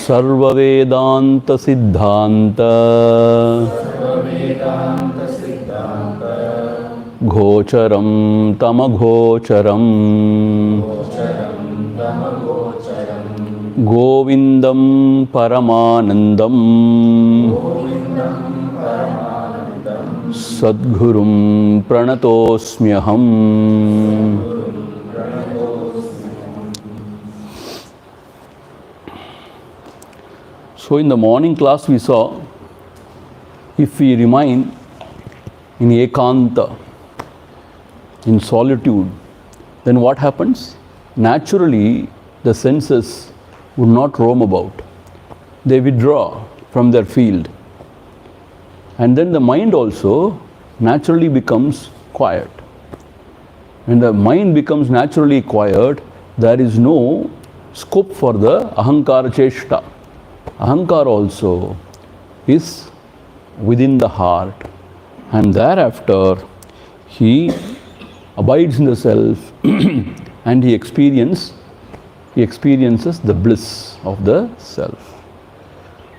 Sarva Vedanta Siddhanta Gocharam Tamagocharam Govindam Paramanandam Sadgurum Pranatosmyaham. So in the morning class we saw, if we remain in ekanta, in solitude, then what happens? Naturally, the senses would not roam about. They withdraw from their field. And then the mind also naturally becomes quiet. When the mind becomes naturally quiet, there is no scope for the ahankara cheshta. Ahankara also is within the heart, and thereafter he abides in the self and he experiences the bliss of the self.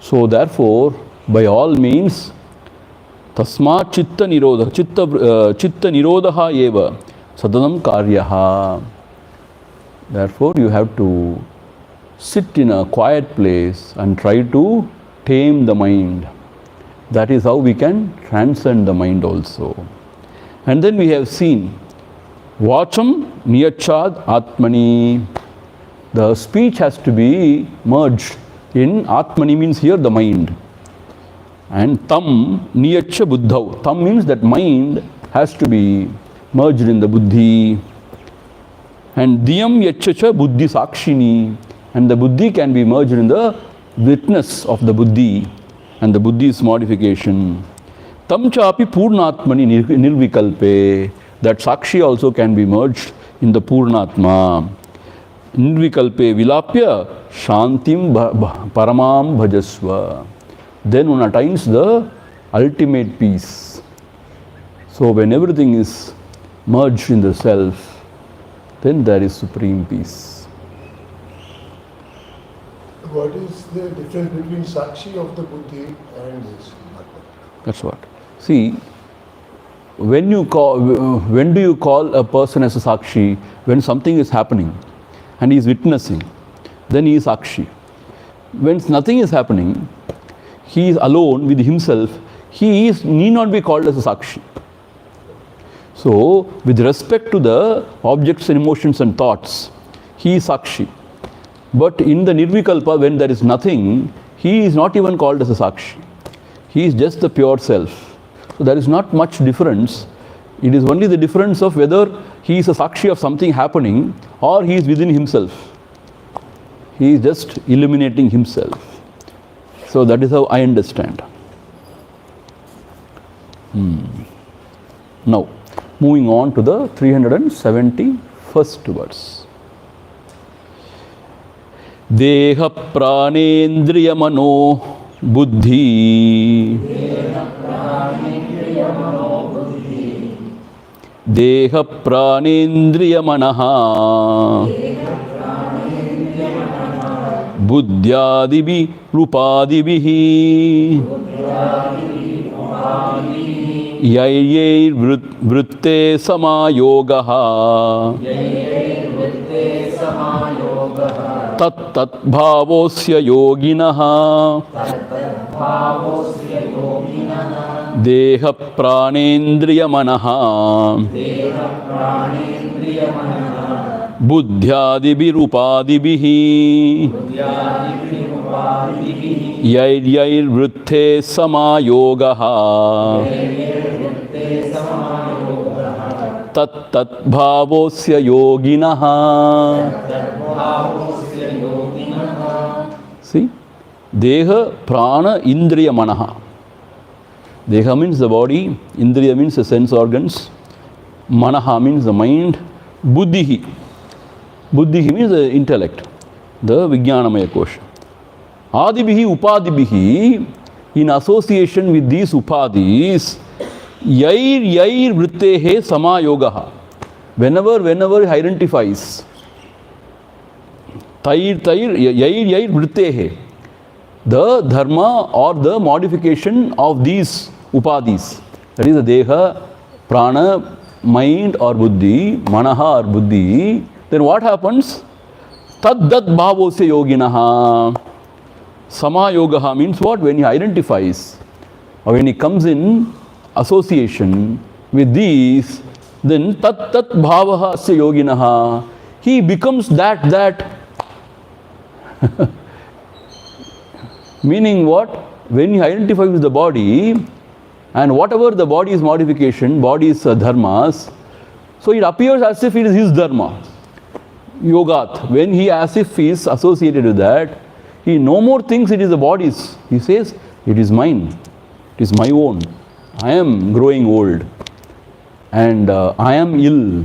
So therefore, by all means, tasmat chitta nirodha eva sadhanam karyaha. Therefore, you have to sit in a quiet place and try to tame the mind. That is how we can transcend the mind also. And then we have seen Vacham niyachad atmani. The speech has to be merged in atmani, means here the mind. And tam niyacha buddhav. Tam means that mind has to be merged in the buddhi. And diyam yachacha buddhi sakshini. And the buddhi can be merged in the witness of the buddhi, and the buddhi's modification. Tam chapi purnatmani nirvikalpe. That sakshi also can be merged in the purnatma. Nirvikalpe vilapya shantim paramam bhajasva. Then one attains the ultimate peace. So when everything is merged in the self, then there is supreme peace. What is the difference between Sakshi of the Buddhi and this? That's what. See, when do you call a person as a Sakshi? When something is happening and he is witnessing, then he is Sakshi. When nothing is happening, he is alone with himself, he need not be called as a Sakshi. So, with respect to the objects and emotions and thoughts, he is Sakshi. But in the Nirvikalpa, when there is nothing, he is not even called as a Sakshi. He is just the pure self. So there is not much difference. It is only the difference of whether he is a Sakshi of something happening or he is within himself. He is just illuminating himself. So that is how I understand. Now, moving on to the 371st verse. Deha pranendriya mano buddhi. Deha pranendriya manaha. Buddhyadibi rupadibihi. Yayyai vritte samayogaha. Tat tat bhavosya yoginaha. Deha pranendriya manaha. Buddhyadibi rupadibihi. Yair vritte samayogaha. Tat tat bhavosya yoginaha. See, Deha, Prana, Indriya, Manaha. Deha means the body, Indriya means the sense organs, Manaha means the mind, Buddhihi. Buddhihi means the intellect, the Vijnanamaya Kosha. Adibihi, Upadibihi, in association with these Upadis, Yair Vrittehe Samayogaha. Whenever he identifies, Yair Vrittehe, the dharma or the modification of these upadhis. That is the deha, prana, mind or buddhi, manaha or buddhi. Then what happens? Tad-dat bhavosya yoginaha. Sama yogaha means what? When he identifies or when he comes in association with these, then tat bhavaha asya yoginaha. He becomes that. Meaning what? When he identifies with the body, and whatever the body's modification, body's dharmas, so it appears as if it is his dharma. Yogat. When he as if he is associated with that, he no more thinks it is the body's. He says, it is mine. It is my own. I am growing old. And I am ill.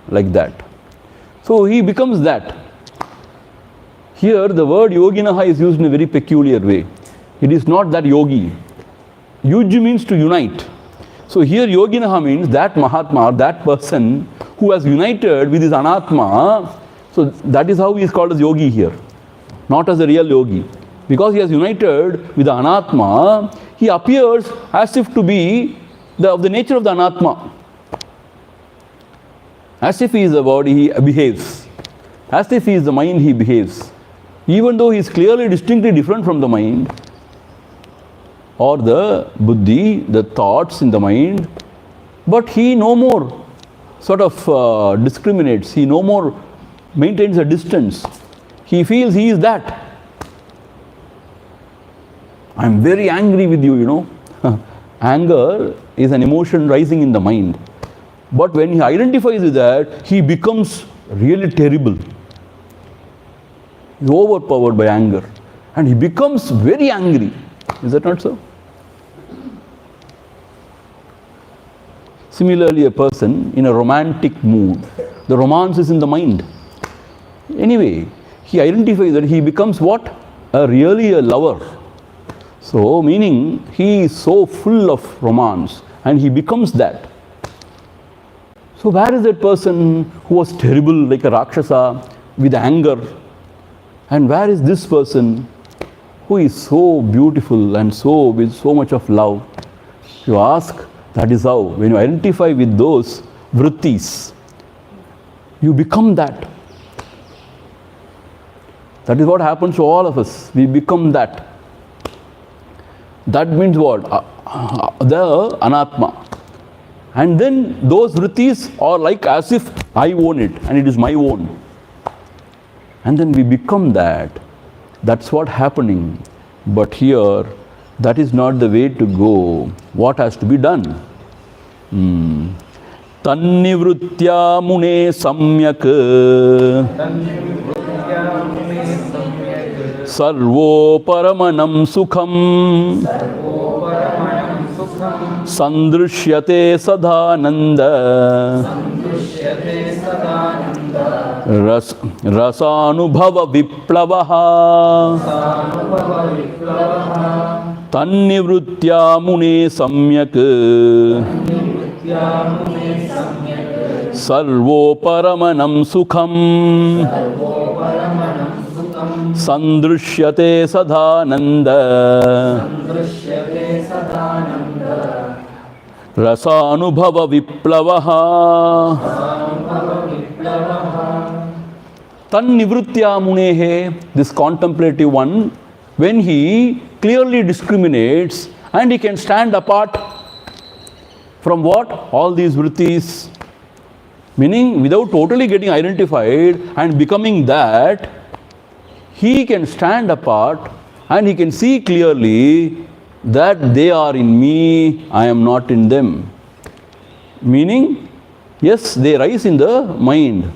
Like that. So he becomes that. Here the word yoginaha is used in a very peculiar way. It is not that yogi. Yuj means to unite. So here yoginaha means that Mahatma, that person who has united with his anatma. So that is how he is called as yogi here. Not as a real yogi. Because he has united with the anatma, he appears as if to be of the nature of the anatma. As if he is the body, he behaves. As if he is the mind, he behaves. Even though he is clearly distinctly different from the mind or the buddhi, the thoughts in the mind, but he no more sort of discriminates. He no more maintains a distance. He feels he is that. I am very angry with you, Anger is an emotion rising in the mind. But when he identifies with that, he becomes really terrible. He is overpowered by anger. And he becomes very angry. Is that not so? Similarly, a person in a romantic mood, the romance is in the mind. Anyway, he identifies that he becomes what? Really a lover. So, meaning he is so full of romance and he becomes that. So, where is that person who was terrible like a Rakshasa with anger? And where is this person who is so beautiful and so with so much of love? You ask, that is how, when you identify with those vrittis, you become that. That is what happens to all of us. We become that. That means what? The anatma. And then those vrittis are like as if I own it and it is my own. And then we become that. That's what happening. But here, that is not the way to go. What has to be done? Tannivritya mune samyak sarvo paramanam sukham sandrishyate sadananda rasanubhava viplavaha tannivritya mune samyak sarvo paramanam sukham sandrishyate sadananda rasanubhava viplavaha tannivritya munehe, this contemplative one, when he clearly discriminates and he can stand apart from what? All these vrittis. Meaning without totally getting identified and becoming that, he can stand apart and he can see clearly that they are in me, I am not in them. Meaning, yes, they rise in the mind,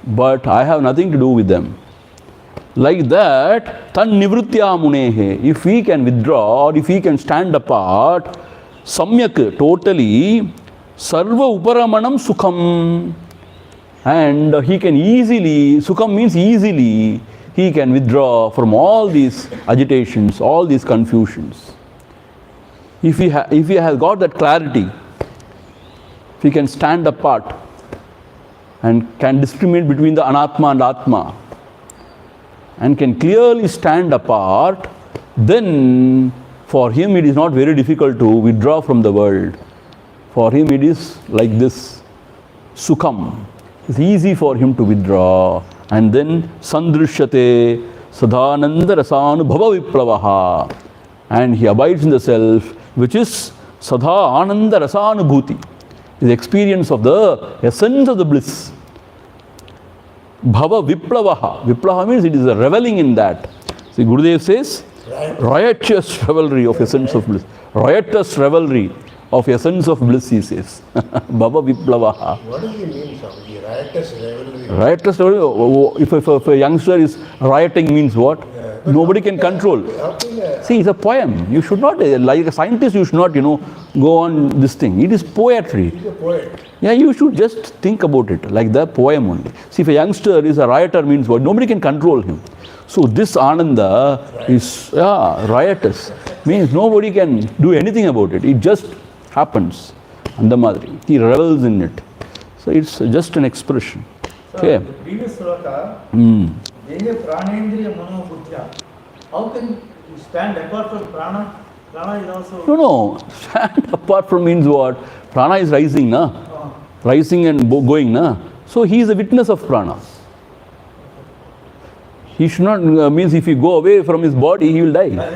but I have nothing to do with them. Like that, tannivritya munehe, if he can withdraw or if he can stand apart, samyak, totally, sarva uparamanam sukham, and he can easily, sukham means easily, he can withdraw from all these agitations, all these confusions. If he has got that clarity, if he can stand apart and can discriminate between the anatma and atma, and can clearly stand apart, then for him it is not very difficult to withdraw from the world. For him it is like this, sukham. It's easy for him to withdraw. And then sandrishyate sadhananda rasanubhava viplavaha. And he abides in the self, which is sadha ananda rasanubhuti, the experience of the essence of the bliss. Bhava viplavaha. Viplava means it is a reveling in that. See, Gurudev says, riotous revelry of essence of bliss. Riotous revelry of essence of bliss, he says. Bhava viplavaha. What does he mean, Swamiji? Riotous revelry? Riotous revelry. If a youngster is rioting means what? Nobody can control. See, it's a poem. You should not, like a scientist, you should not, go on this thing. It is poetry. He's a poet. Yeah, you should just think about it, like the poem only. See, if a youngster is a rioter means what? Nobody can control him. So this Ananda is riotous. Means nobody can do anything about it. It just happens. And the Madri. He revels in it. So it's just an expression. So Okay. the previous sloka, Deya Pranendriya Manobuddhya. How can you stand apart from prana? Prana is also. No. Stand apart from means what? Prana is rising, na? Rising and going, na? So he is a witness of prana. He should not, means if you go away from his body, he will die. Not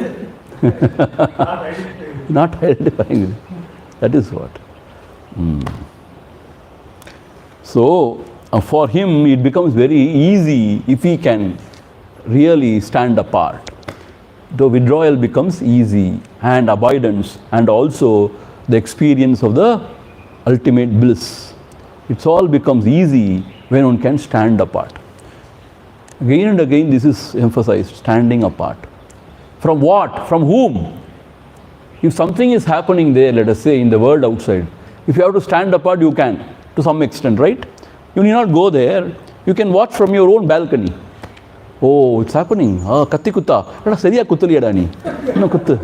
identifying. Not identifying with it. That is what. So, for him, it becomes very easy if he can really stand apart. The withdrawal becomes easy, and abidance, and also the experience of the ultimate bliss. It all becomes easy when one can stand apart. Again and again, this is emphasized, standing apart. From what? From whom? If something is happening there, let us say, in the world outside, if you have to stand apart, you can, to some extent, right? You need not go there. You can watch from your own balcony. Oh, it's happening. Katti kutta. Seriya kuttuliyada ni. No kuttu.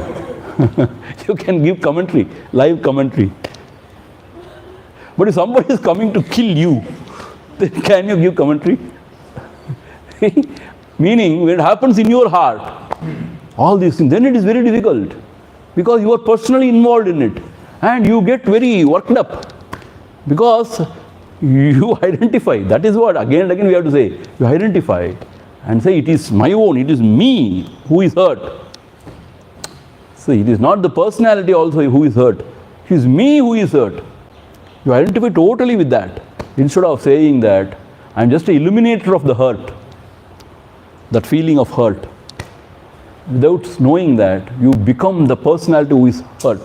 You can give commentary, live commentary. But if somebody is coming to kill you, then can you give commentary? Meaning, when it happens in your heart, all these things, then it is very difficult. Because you are personally involved in it. And you get very worked up. Because you identify. That is what, again and again we have to say. You identify and say, it is my own, it is me who is hurt. See, it is not the personality also who is hurt. It is me who is hurt. You identify totally with that. Instead of saying that, I am just an illuminator of the hurt. That feeling of hurt. Without knowing that, you become the personality who is hurt.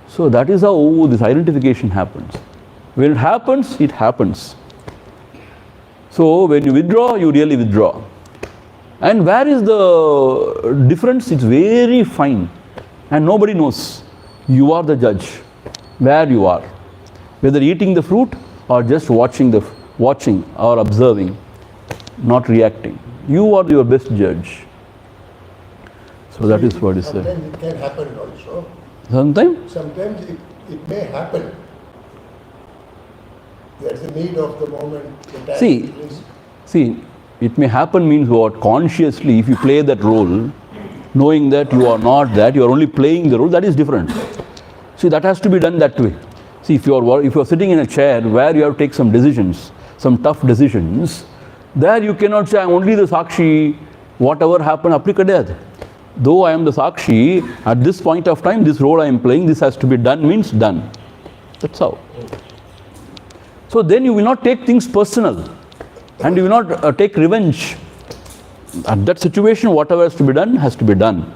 So that is how this identification happens. When it happens, it happens. So when you withdraw, you really withdraw. And where is the difference? It's very fine. And nobody knows. You are the judge. Where you are. Whether eating the fruit or just watching or observing, not reacting. You are your best judge. So that is what is said. Sometimes it can happen also. Sometimes it may happen. That's the need of the moment. The time See, it may happen means what? Consciously, if you play that role, knowing that you are not that, you are only playing the role, that is different. See, that has to be done that way. See, if you are sitting in a chair where you have to take some decisions, some tough decisions, there you cannot say, I am only the Sakshi, whatever happened, appli kadayad. Though I am the Sakshi, at this point of time, this role I am playing, this has to be done, means done. That's how. So then you will not take things personal, and you will not take revenge. At that situation, whatever has to be done.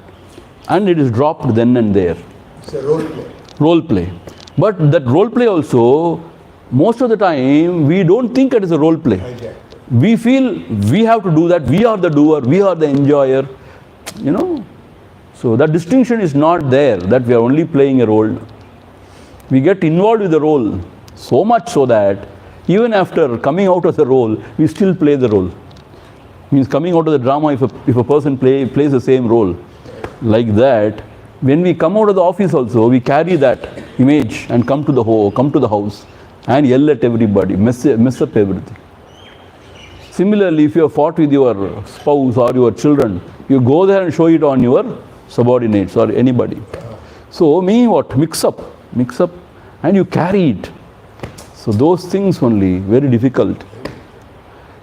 And it is dropped then and there. It's a role play. Role play. But that role play also, most of the time, we don't think it is a role play. We feel we have to do that, we are the doer, we are the enjoyer. So that distinction is not there, that we are only playing a role. We get involved with the role, so much so that even after coming out of the role, we still play the role. Means coming out of the drama, if a person plays the same role, like that, when we come out of the office also, we carry that image and come to the house and yell at everybody, mess up everything. Similarly, if you have fought with your spouse or your children, you go there and show it on your subordinates or anybody. So, meaning what? Mix up, and you carry it. So, those things only, very difficult.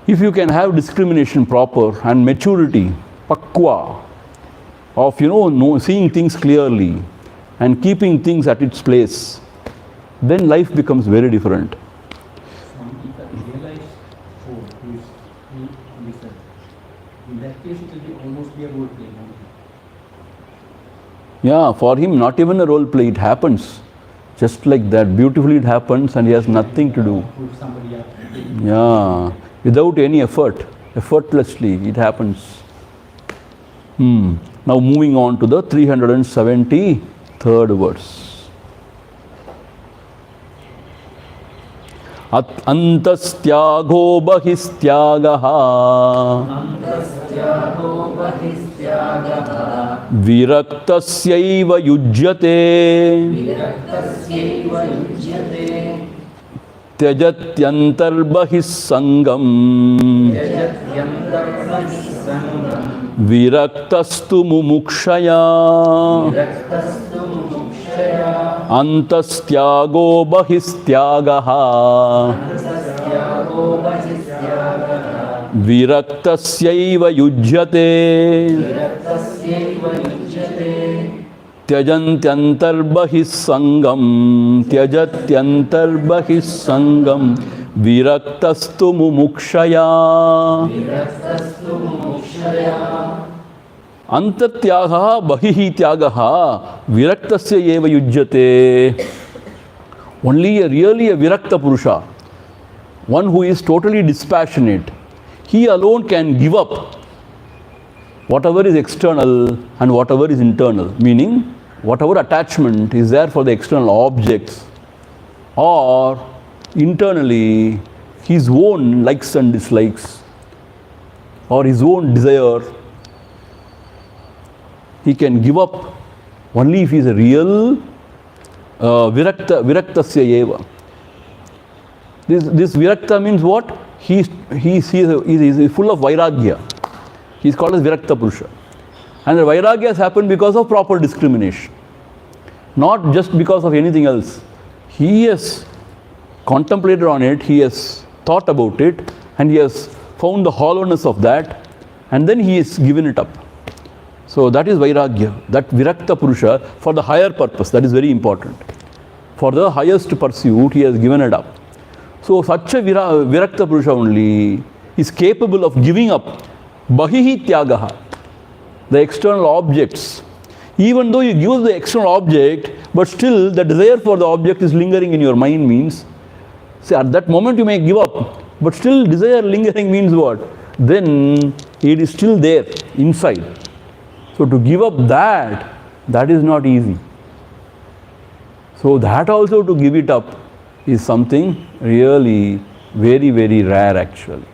If you can have discrimination proper and maturity, pakwa, of seeing things clearly and keeping things at its place, then life becomes very different. In that case, it will be almost be a role play. Yeah, for him, not even a role play, it happens. Just like that, beautifully it happens and he has nothing to do. Yeah, without any effort, effortlessly it happens. Now moving on to the 373rd verse. Antastyago bahistyagaha viraktasyaiva yujyate त्यजत्यन्तर्बहिः सङ्गम् विरक्तस्तु मुमुक्षया अन्तस्त्यागो बहिस्त्यागः विरक्तस्यैव युज्यते त्यजन्त्यन्तर्बहिः सङ्गम् विरक्तस्तु मुमुक्षया अंतत्यागः बहिः त्यागः विरक्तस्य एव युज्यते. Only really a virakta purusha, one who is totally dispassionate, he alone can give up whatever is external and whatever is internal, meaning whatever attachment is there for the external objects or internally his own likes and dislikes or his own desire, he can give up only if he is a real viraktasya eva. This virakta means what? He is full of vairagya. He is called as Virakta Purusha. And the vairagya has happened because of proper discrimination, not just because of anything else. He has contemplated on it, he has thought about it, and he has found the hollowness of that, and then he has given it up. So that is vairagya, that Virakta Purusha for the higher purpose, that is very important. For the highest pursuit, he has given it up. So such a Virakta Purusha only is capable of giving up Bahihi Tyagaha, the external objects. Even though you give the external object, but still the desire for the object is lingering in your mind means, see, at that moment you may give up, but still desire lingering means what? Then it is still there inside. So to give up that is not easy. So that also to give it up is something really very, very rare actually.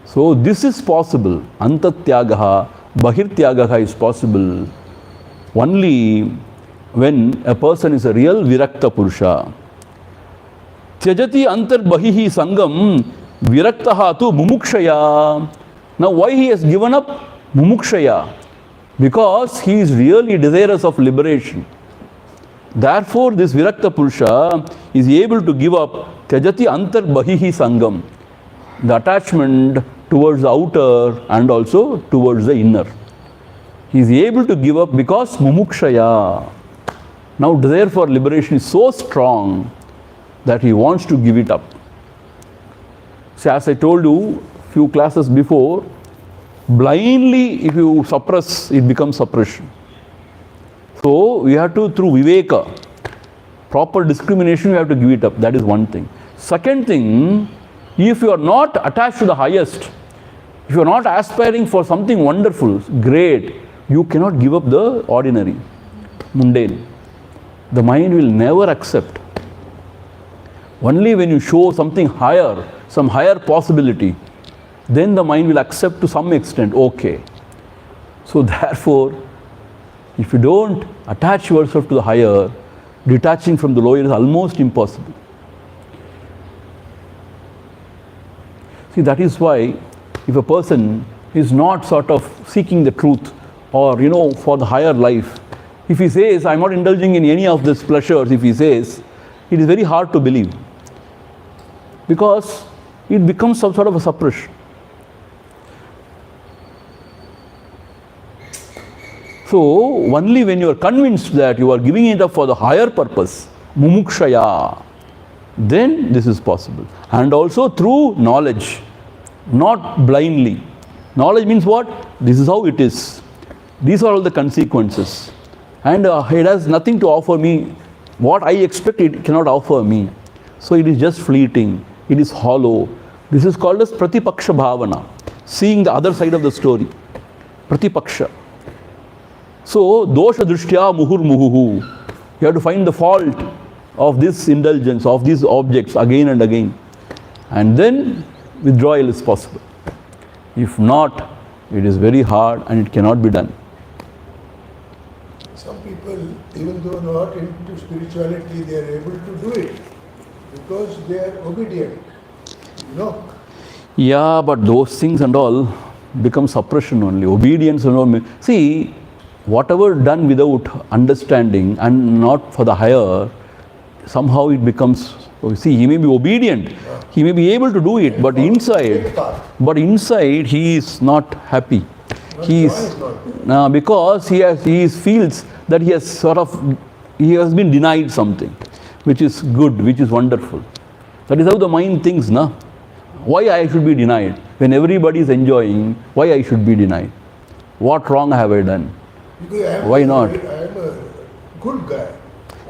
So this is possible. Antatyagaha, Bahirtyagaha is possible only when a person is a real Virakta Purusha. Tyajati antar bahihi sangam viraktaha tu mumukshaya. Now why he has given up mumukshaya? Because he is really desirous of liberation. Therefore this Virakta Purusha is able to give up Tyajati antar bahihi sangam, the attachment towards the outer and also towards the inner. He is able to give up because mumukshaya. Now desire for liberation is so strong that he wants to give it up. So as I told you few classes before, blindly if you suppress, it becomes suppression. So we have to, through Viveka, proper discrimination, we have to give it up. That is one thing. Second thing, if you are not attached to the highest, if you are not aspiring for something wonderful, great, you cannot give up the ordinary, mundane. The mind will never accept. Only when you show something higher, some higher possibility, then the mind will accept to some extent, okay. So therefore, if you don't attach yourself to the higher, detaching from the lower is almost impossible. See, that is why if a person is not sort of seeking the truth or, for the higher life, if he says, I'm not indulging in any of these pleasures, if he says, it is very hard to believe. Because it becomes some sort of a suppression. So, only when you are convinced that you are giving it up for the higher purpose, mumukshaya, then this is possible. And also through knowledge, not blindly. Knowledge means what? This is how it is. These are all the consequences. And it has nothing to offer me. What I expect, it cannot offer me. So it is just fleeting. It is hollow. This is called as pratipaksha bhavana. Seeing the other side of the story. Pratipaksha. So, dosha drishtya muhur muhuhu. You have to find the fault of this indulgence, of these objects again and again. And then withdrawal is possible. If not, it is very hard and it cannot be done. Some people, even though not into spirituality, they are able to do it because they are obedient. Yeah, but those things and all become suppression only. Obedience and all. See, whatever done without understanding and not for the higher, somehow it becomes, see, he may be obedient, he may be able to do it, but inside he is not happy. He is, because he feels that he has been denied something, which is good, which is wonderful. That is how the mind thinks, na? Why I should be denied? When everybody is enjoying, why I should be denied? What wrong have I done? Why not? I am a good guy.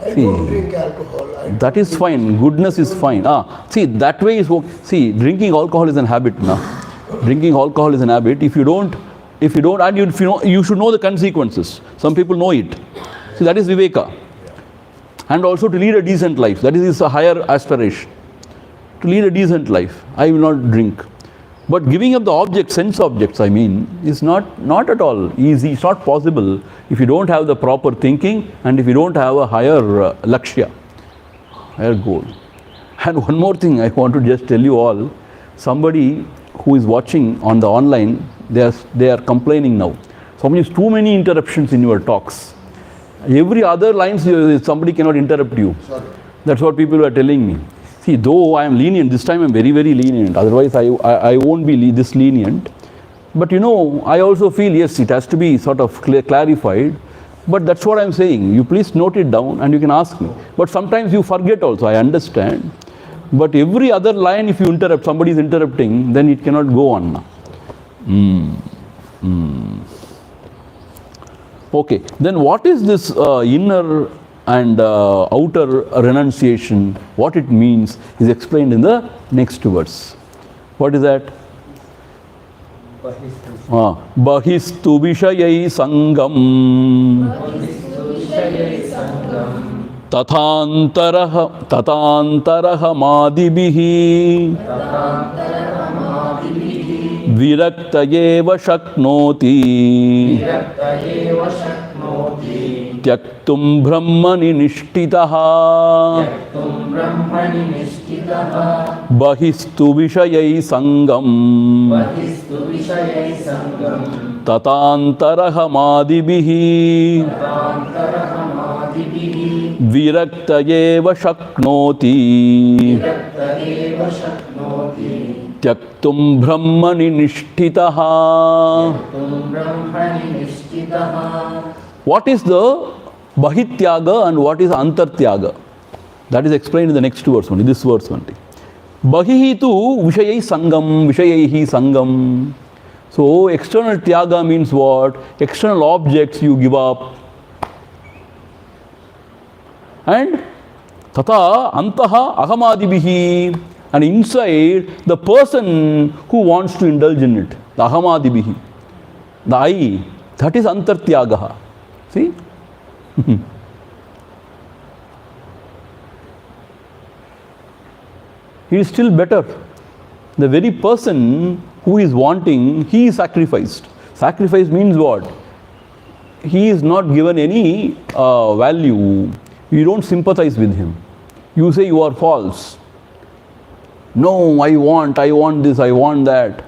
I don't drink alcohol. That is fine. Goodness is fine. See, that way is okay. See, drinking alcohol is an habit, na? Drinking alcohol is an habit. If you don't, and you should know the consequences. Some people know it. See, that is Viveka. And also to lead a decent life. That is a higher aspiration. To lead a decent life. I will not drink. But giving up the objects, sense objects, is not at all easy. It's not possible if you don't have the proper thinking and if you don't have a higher lakshya, higher goal. And one more thing I want to just tell you all. Somebody who is watching on the online, they are complaining now. Somebody has too many interruptions in your talks. Every other line, somebody cannot interrupt you. Sorry. That's what people are telling me. See, though I am lenient, this time I am very, very lenient. Otherwise, I won't be this lenient. But I also feel, yes, it has to be sort of clarified. But that's what I am saying. You please note it down and you can ask me. But sometimes you forget also, I understand. But every other line, if you interrupt, somebody is interrupting, then it cannot go on. Okay, then what is this inner and outer renunciation? What it means is explained in the next verse. What is that? Bahistu vishayai sangam tatantaraha madibihi viraktayeva shaknoti tyaktum brahmani nishtitaha bahistu vishayai sangam tatantaraha madibihi viraktayeva shaknoti tyaktum brahmani nishtitaha. What is the bahityaga and what is antartyaga? That is explained in the next verse only, this verse only. Bahihi tu vishayai sangam. So external tyaga means what? External objects you give up. And tata antaha ahamadibihi. And inside, the person who wants to indulge in it, the ahamadibihi, the I, that is antartyagaha. See? He is still better. The very person who is wanting, he is sacrificed. Sacrifice means what? He is not given any value. You don't sympathize with him. You say you are false. No, I want this, I want that.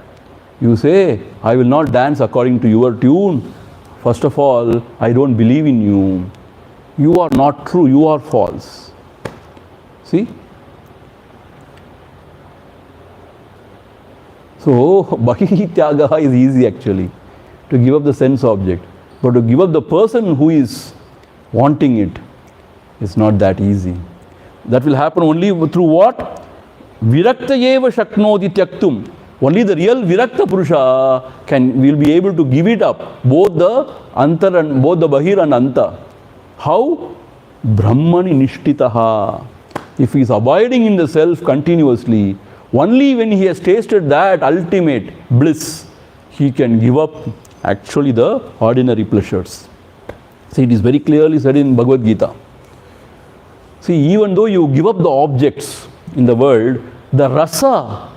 You say, I will not dance according to your tune. First of all, I don't believe in you. You are not true, you are false. See? So, Bhahi Tyagaha is easy actually, to give up the sense object. But to give up the person who is wanting it, is not that easy. That will happen only through what? Virakta eva shaknoti tyaktum. Only the real Virakta Purusha will be able to give it up, both the Antar and both the Bahir and Anta. How? Brahmani nishtitaha. If he is abiding in the self continuously, only when he has tasted that ultimate bliss, he can give up actually the ordinary pleasures. See, it is very clearly said in Bhagavad Gita. See, even though you give up the objects in the world, the rasa,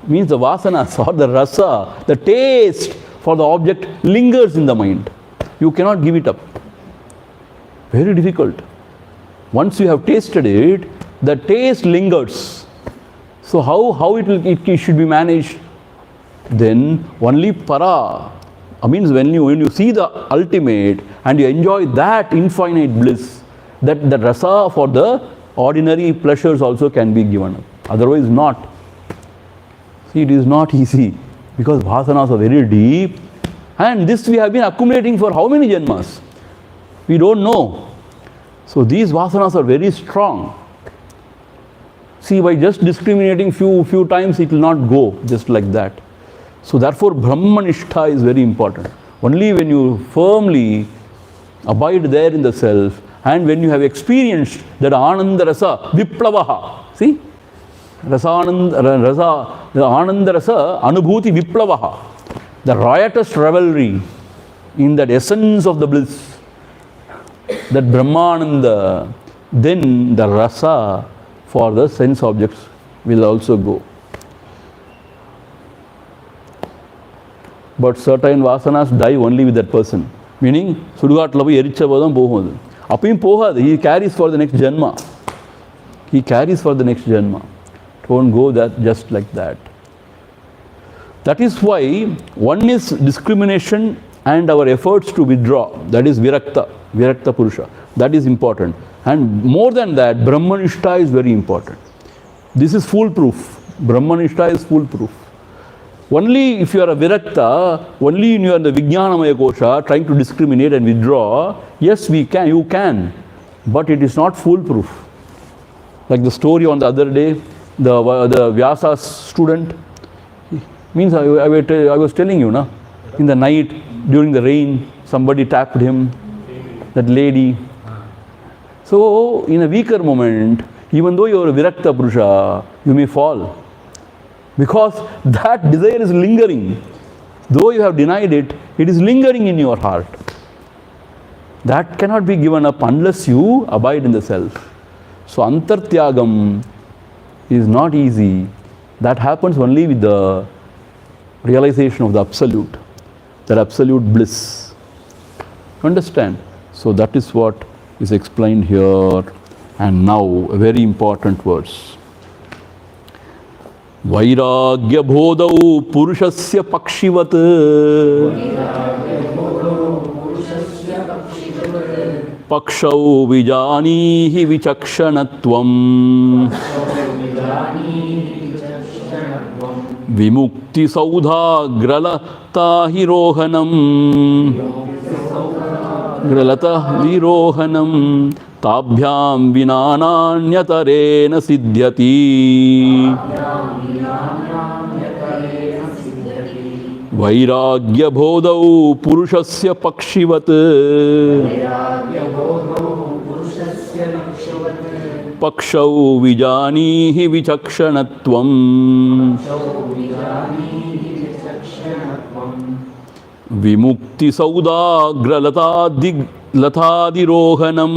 means the vasanas or the rasa, the taste for the object lingers in the mind. You cannot give it up. Very difficult. Once you have tasted it, the taste lingers. So how it should be managed? Then only para. Means when you see the ultimate and you enjoy that infinite bliss, that the rasa for the ordinary pleasures also can be given up. Otherwise not. See, it is not easy because vasanas are very deep, and this we have been accumulating for how many janmas? We don't know. So these vasanas are very strong. See, by just discriminating few times, it will not go just like that. So therefore, Brahmanishta is very important. Only when you firmly abide there in the self, and when you have experienced that Ananda Rasa Viplavaha, see? The Ananda Rasa Anubhuti Viplavaha, the riotous revelry in that essence of the bliss, that Brahmananda, then the rasa for the sense objects will also go. But certain vasanas die only with that person. Meaning, Sudugatla poi ericha bodam pohadu. Appiyum pohadu, he carries for the next janma. He carries for the next janma. Don't go that just like that. That is why one is discrimination and our efforts to withdraw. That is Virakta Purusha. That is important. And more than that, Brahmanishta is very important. This is foolproof. Brahmanishta is foolproof. Only if you are a Virakta, only when you are in the Vijnanamaya Kosha, trying to discriminate and withdraw, yes, you can. But it is not foolproof. Like the story on the other day, the Vyasa student, means I was telling you, na, in the night, during the rain, somebody tapped him, that lady. So, in a weaker moment, even though you are a Virakta Purusha, you may fall. Because that desire is lingering. Though you have denied it, it is lingering in your heart. That cannot be given up unless you abide in the self. So, Antartyagam is not easy. That happens only with the realization of the absolute, that absolute bliss. Understand? So that is what is explained here. And now a very important verse. Vairagya bodau purushasya pakshivat pakshau vijanihi vichakshanatvam Vimukti saudha gralata hirohanam gralata virohanam tabhyam vinananyatarena siddhyati vairagya bodau purushasya pakshivat pakshau vijanihi vichakshanatvam Vimukti saudagra latadirohanam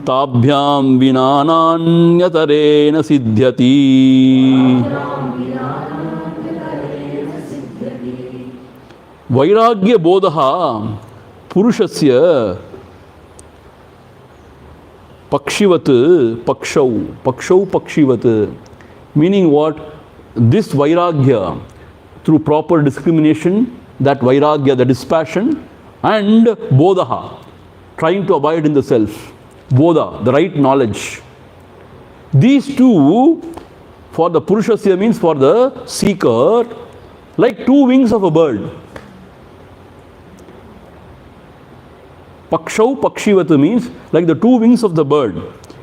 tabhyam vinananyatarena siddhyati Vairagya bodha purushasya pakshivat pakshau pakshivat Meaning what? This vairagya, through proper discrimination, that vairagya, the dispassion, and bodha, trying to abide in the self. Bodha, the right knowledge. These two, for the Purushasya means for the seeker, like two wings of a bird. Pakshau Pakshivatu means like the two wings of the bird.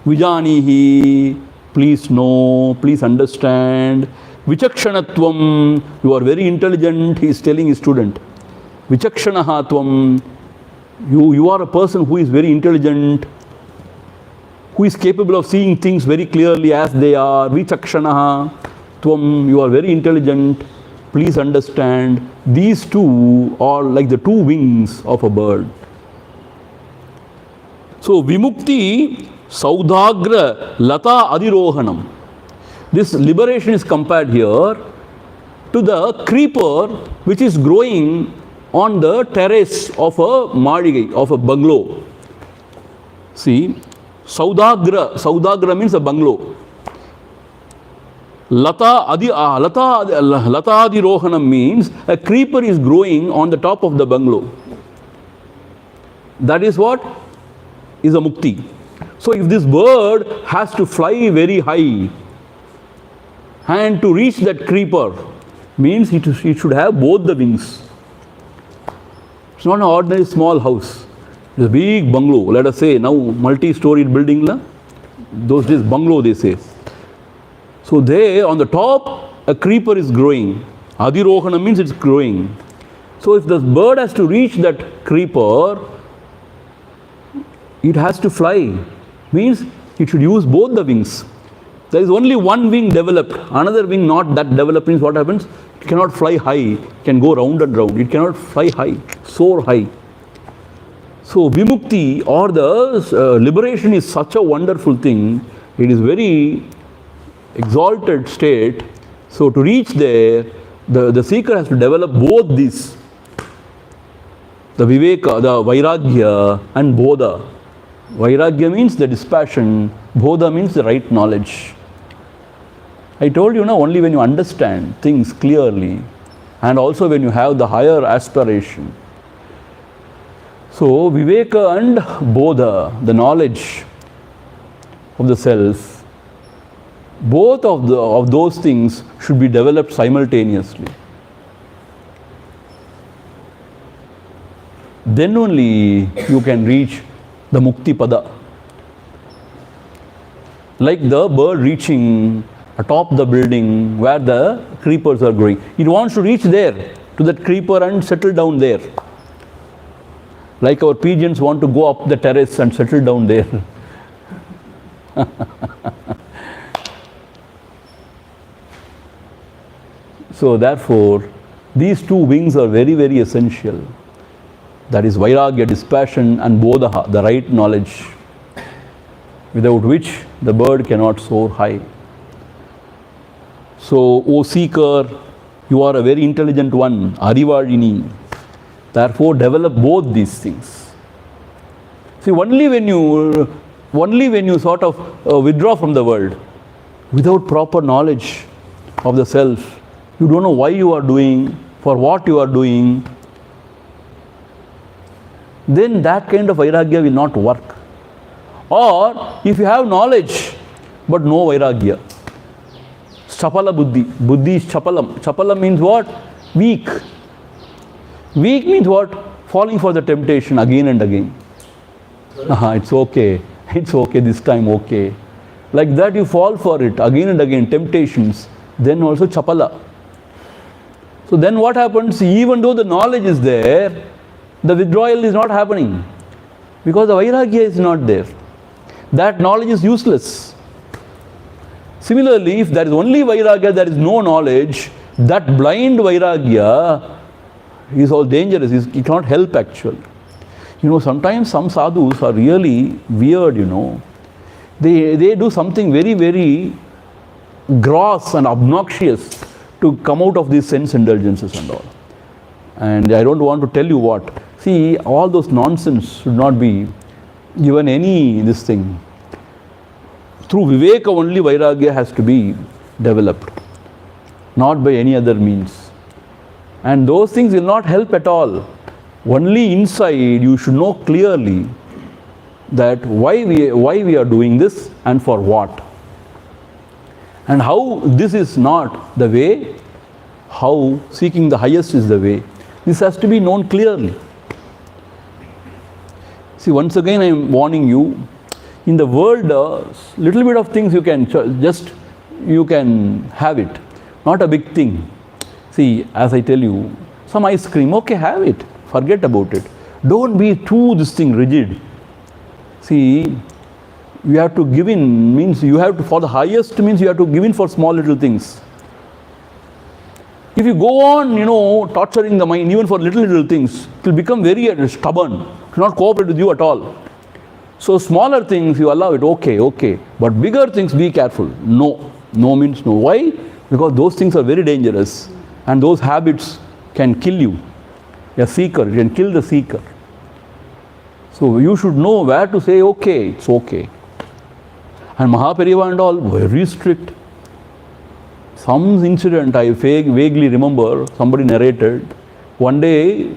Vijanihi, please know, please understand. Vichakshanatvam, you are very intelligent, he is telling his student. Vichakshanahatvam, you are a person who is very intelligent, who is capable of seeing things very clearly as they are. Vichakshanaha, tvam, you are very intelligent, please understand. These two are like the two wings of a bird. So, Vimukti Saudhagra Lata Adirohanam. This liberation is compared here to the creeper which is growing on the terrace of a madigai, of a bungalow. See, Saudagra means a bungalow. Lata Adirohanam means a creeper is growing on the top of the bungalow. That is what is a mukti. So if this bird has to fly very high and to reach that creeper, means it should have both the wings. It's not an ordinary small house. It's a big bungalow. Let us say now multi-storied building. Those days bungalow they say. So there on the top a creeper is growing. Adirohana means it's growing. So if the bird has to reach that creeper, it has to fly. Means it should use both the wings. There is only one wing developed, another wing not that developed. Means what happens? It cannot fly high, it can go round and round. It cannot fly high, soar high. So vimukti or the liberation is such a wonderful thing. It is very exalted state. So to reach there, the seeker has to develop both these. The Viveka, the Vairagya and Bodha. Vairagya means the dispassion, Bodha means the right knowledge. I told you now, only when you understand things clearly and also when you have the higher aspiration. So Viveka and Bodha, the knowledge of the self, both of those things should be developed simultaneously. Then only you can reach the Mukti Pada. Like the bird reaching atop the building where the creepers are growing. It wants to reach there, to that creeper and settle down there. Like our pigeons want to go up the terrace and settle down there. So therefore, these two wings are very, very essential. That is Vairagya, dispassion, and Bodha, the right knowledge, without which the bird cannot soar high. So, O seeker, you are a very intelligent one, Arivazhini. Therefore, develop both these things. See, only when you sort of withdraw from the world, without proper knowledge of the self, you don't know why you are doing, for what you are doing, then that kind of vairagya will not work. Or if you have knowledge but no vairagya, chapala buddhi. Buddhi is chapalam. Chapalam means what? Weak. Weak means what? Falling for the temptation again and again. It's okay. It's okay this time, okay. Like that you fall for it again and again, temptations. Then also chapala. So then what happens? Even though the knowledge is there, the withdrawal is not happening because the vairagya is not there. That knowledge is useless. Similarly, if there is only vairagya, there is no knowledge, that blind vairagya is all dangerous. It cannot help actually. Sometimes some sadhus are really weird, They do something very, very gross and obnoxious to come out of these sense indulgences and all. And I don't want to tell you what. See, all those nonsense should not be given this thing. Through Viveka only Vairagya has to be developed, not by any other means. And those things will not help at all. Only inside you should know clearly that why we are doing this and for what. And how this is not the way, how seeking the highest is the way. This has to be known clearly. See, once again I am warning you, in the world, little bit of things you can you can have it, not a big thing. See, as I tell you, some ice cream, okay, have it, forget about it. Don't be too rigid. See, you have to give in, means you have to, for the highest means you have to give in for small little things. If you go on, torturing the mind even for little things, it will become very stubborn, it will not cooperate with you at all. So smaller things you allow it, okay. But bigger things, be careful. No means no. Why? Because those things are very dangerous and those habits can kill you. A seeker, you can kill the seeker. So you should know where to say, okay, it's okay. And Mahapariva and all, very strict. Some incident I vaguely remember, somebody narrated. One day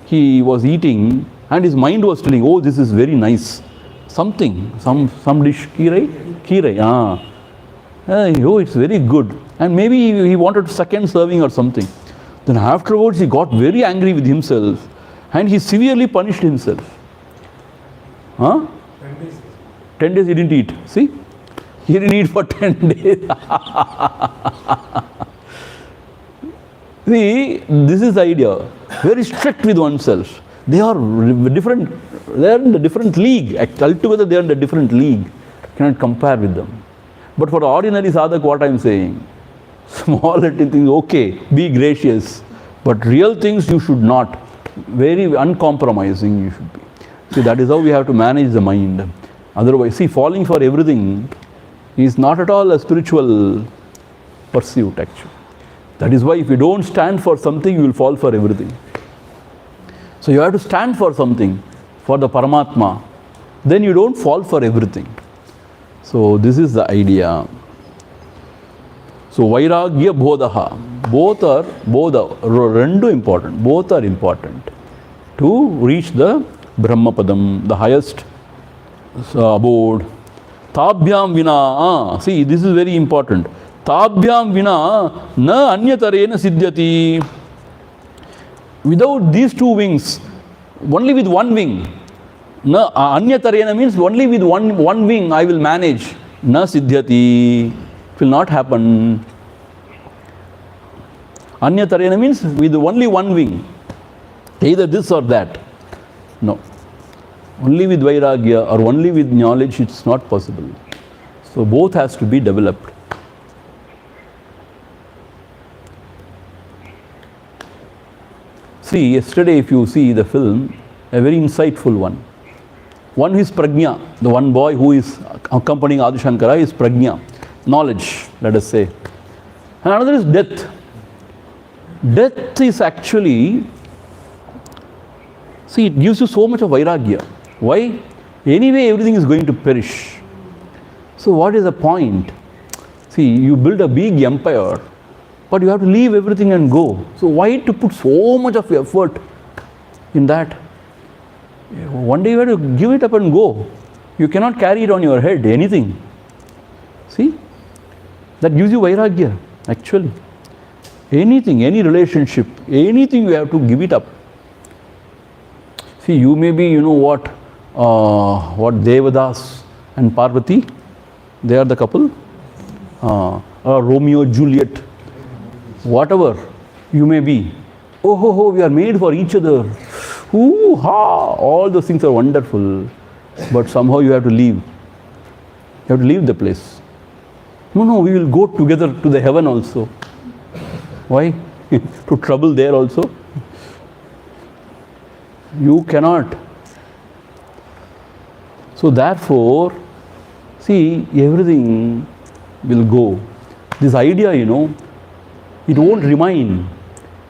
he was eating and his mind was telling, oh, this is very nice. Something, some dish, kirai, oh, it's very good. And maybe he wanted second serving or something. Then afterwards he got very angry with himself and he severely punished himself. 10 days he didn't eat. See? He didn't eat for 10 days. See, this is the idea. Very strict with oneself. They are different. They are in a different league. Altogether they are in a different league. Cannot compare with them. But for the ordinary sadhak, what I am saying, small little things, okay, be gracious. But real things you should not. Very uncompromising you should be. See, that is how we have to manage the mind. Otherwise, see, falling for everything is not at all a spiritual pursuit actually. That is why if you don't stand for something, you will fall for everything. So you have to stand for something, for the Paramatma. Then you don't fall for everything. So this is the idea. So Vairagya Bodha. Both are rendu important. Both are important to reach the Brahmapadam, the highest abode. Tabhyam vina, see, this is very important. Tabhyam vina na anyatarena siddhyati. Without these two wings, only with one wing. Na anyatarena means only with one wing I will manage. Na siddhyati. It will not happen. Anyatarena means with only one wing. Either this or that. No. Only with Vairagya or only with knowledge it's not possible. So both has to be developed. See, yesterday if you see the film, a very insightful one. One is Prajna, the one boy who is accompanying Adi Shankara is Prajna, knowledge, let us say. And another is death. Death is actually, see, it gives you so much of Vairagya. Why? Anyway, everything is going to perish. So what is the point? See, you build a big empire, but you have to leave everything and go. So why to put so much of effort in that? One day you have to give it up and go. You cannot carry it on your head, anything. See? That gives you Vairagya, actually. Anything, any relationship, anything you have to give it up. See, you may be, what Devadas and Parvati, they are the couple, Romeo, Juliet, whatever you may be. Oh, we are made for each other. Ooh, ha, all those things are wonderful, but somehow you have to leave. You have to leave the place. No, we will go together to the heaven also. Why? To trouble there also? You cannot. So therefore, see, everything will go. This idea, it won't remain.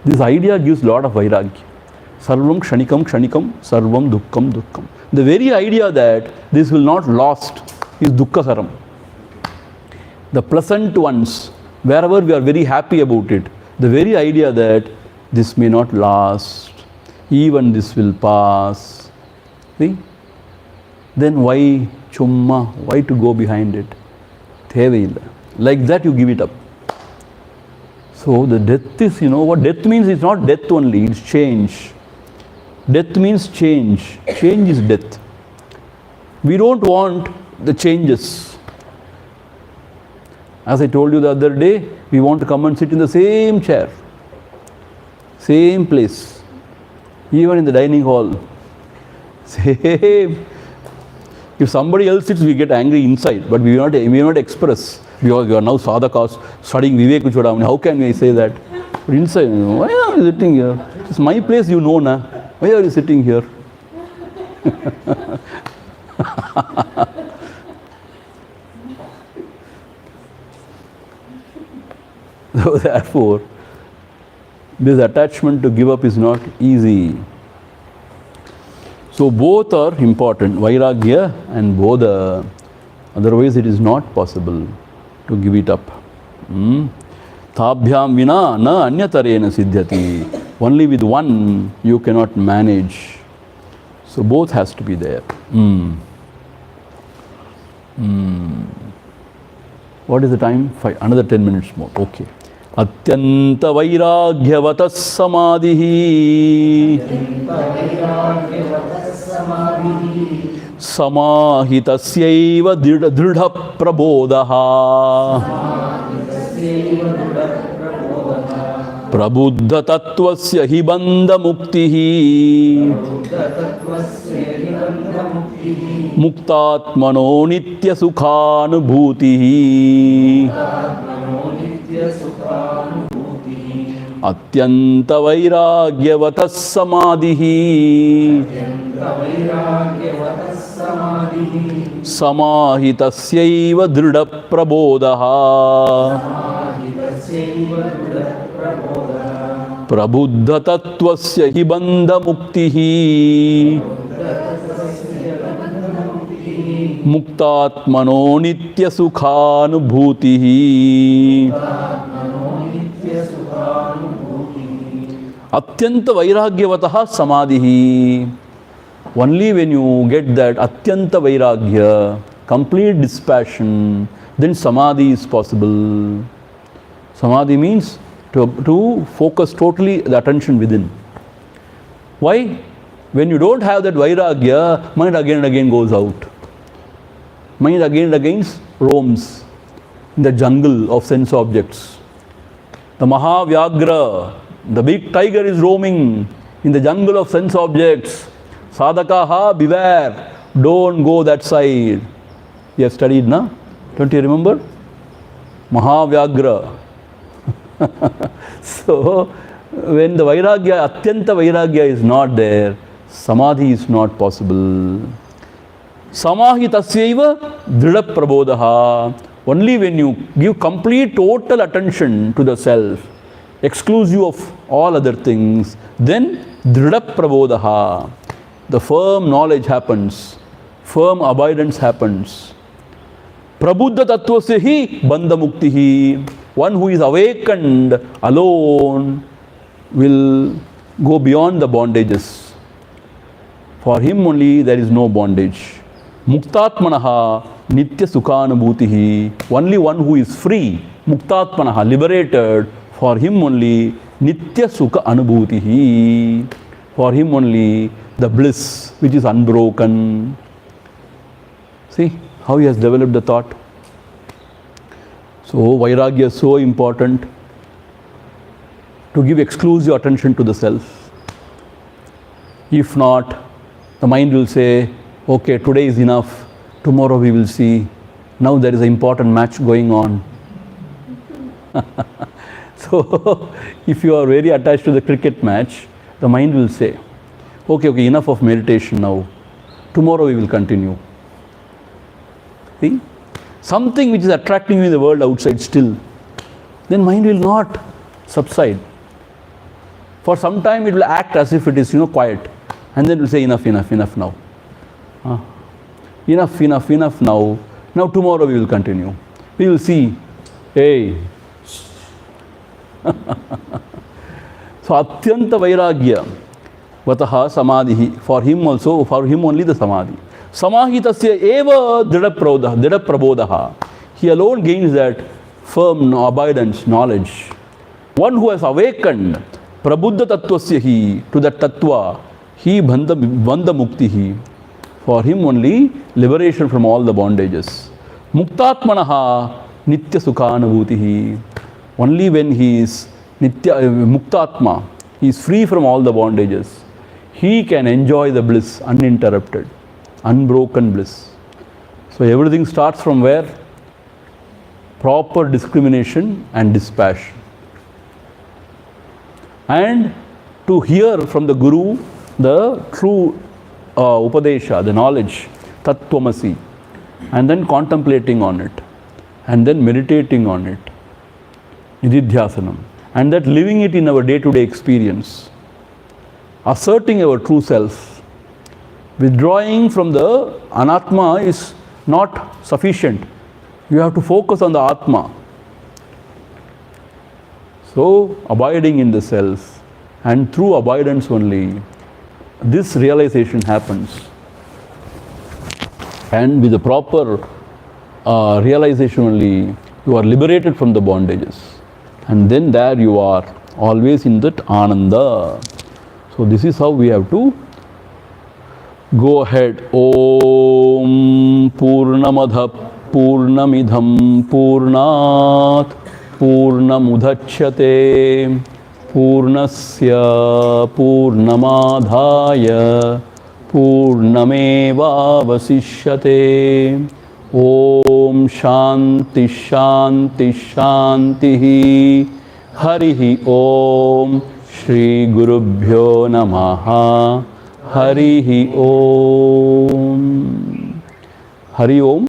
This idea gives lot of Vairagya. Sarvam kshanikam kshanikam, sarvam dukkham dukkham. The very idea that this will not last is dukkhasaram. The pleasant ones Wherever we are very happy about it, the very idea that this may not last, even this will pass, see? Then why chumma? Why to go behind it? Thevailla. Like that you give it up. So the death is, what death means is not death only, it's change. Death means change. Change is death. We don't want the changes. As I told you the other day, we want to come and sit in the same chair, same place, even in the dining hall. Same. If somebody else sits, we get angry inside, but we will not express. We are now sadhakas studying Vivekachudamani. How can we say that? But inside, why are you sitting here? It's my place, na. Why are you sitting here? So therefore, this attachment to give up is not easy. So both are important, Vairagya and Bodha. Otherwise it is not possible to give it up. Tabhyam vina na anyatarena siddhyati. Only with one you cannot manage. So both has to be there. What is the time? 5. Another 10 minutes more. Okay. Atyanta vairagyavatah samadhihi samahitasyaiva dridha prabodaha prabuddha tattvasya hi bandha muktihi muktatmano nitya sukhanubhutihi atyanta vairagyavatah samadhihi samahitasyaiva dridha prabodaha prabuddha tattvasya hi bandha muktihi muktatmano nitya sukhanubhutihi. Atyanta vairagyavataha samadhihi. Only when you get that atyanta vairagya, complete dispassion, then samadhi is possible. Samadhi means to focus totally the attention within. Why? When you don't have that vairagya, mind again and again goes out. Mind again and again roams in the jungle of sense objects. The Mahavyagra, the big tiger, is roaming in the jungle of sense objects. Sadhakaha, beware, don't go that side. You have studied, na? Don't you remember? Mahavyagra. So, when the vairagya, atyanta vairagya is not there, samadhi is not possible. Samahitasyaiva dridha prabodaha. Only when you give complete total attention to the self, exclusive of all other things, then dridha prabodaha, the firm knowledge happens, firm abidance happens. Prabuddha tattvasya hi bandha muktihi. One who is awakened alone will go beyond the bondages. For him only there is no bondage. Muktatmanaha nitya sukhanubhutihi. Only one who is free, muktatmanaha, liberated, for him only nitya sukha anubhutihi. For him only the bliss which is unbroken. See how he has developed the thought. So vairagya is so important, to give exclusive attention to the self. If not, the mind will say, okay, today is enough, tomorrow we will see. Now there is an important match going on. So, if you are very attached to the cricket match, the mind will say, okay, enough of meditation now. Tomorrow we will continue. See? Something which is attracting you in the world outside still, then mind will not subside. For some time it will act as if it is, quiet. And then it will say, enough now. Enough now. Now tomorrow we will continue. We will see, hey, So Atyanta Vairagya Vataha Samadhi. For him also, for him only the Samadhi. Samahitasya eva Dida Prabodaha. He alone gains that firm abidance, knowledge. One who has awakened Prabuddha Tattvasya hi, to that Tattva, he Banda Muktihi. For him only liberation from all the bondages. Muktatmanaha Nitya Sukhanavutihi. Only when he is Muktatma, he is free from all the bondages, he can enjoy the bliss uninterrupted, unbroken bliss. So everything starts from where? Proper discrimination and dispassion. And to hear from the Guru the true Upadesha, the knowledge, Tattvamasi, and then contemplating on it, and then meditating on it, Nididhyasanam, and that living it in our day-to-day experience, asserting our true self. Withdrawing from the Anatma is not sufficient. You have to focus on the Atma. So, abiding in the self, and through abidance only, this realization happens. And with the proper realization only, you are liberated from the bondages. And then there you are, always in that Ananda. So this is how we have to go ahead. Om Purnamadha Purnamidham Purnat Purnamudachyate Purnasya Purnamadhaya Purnameva Vasishyate. Om Shanti Shanti Shanti Harihi Om Shri Gurubhyo Namaha Harihi Om. Hari Om.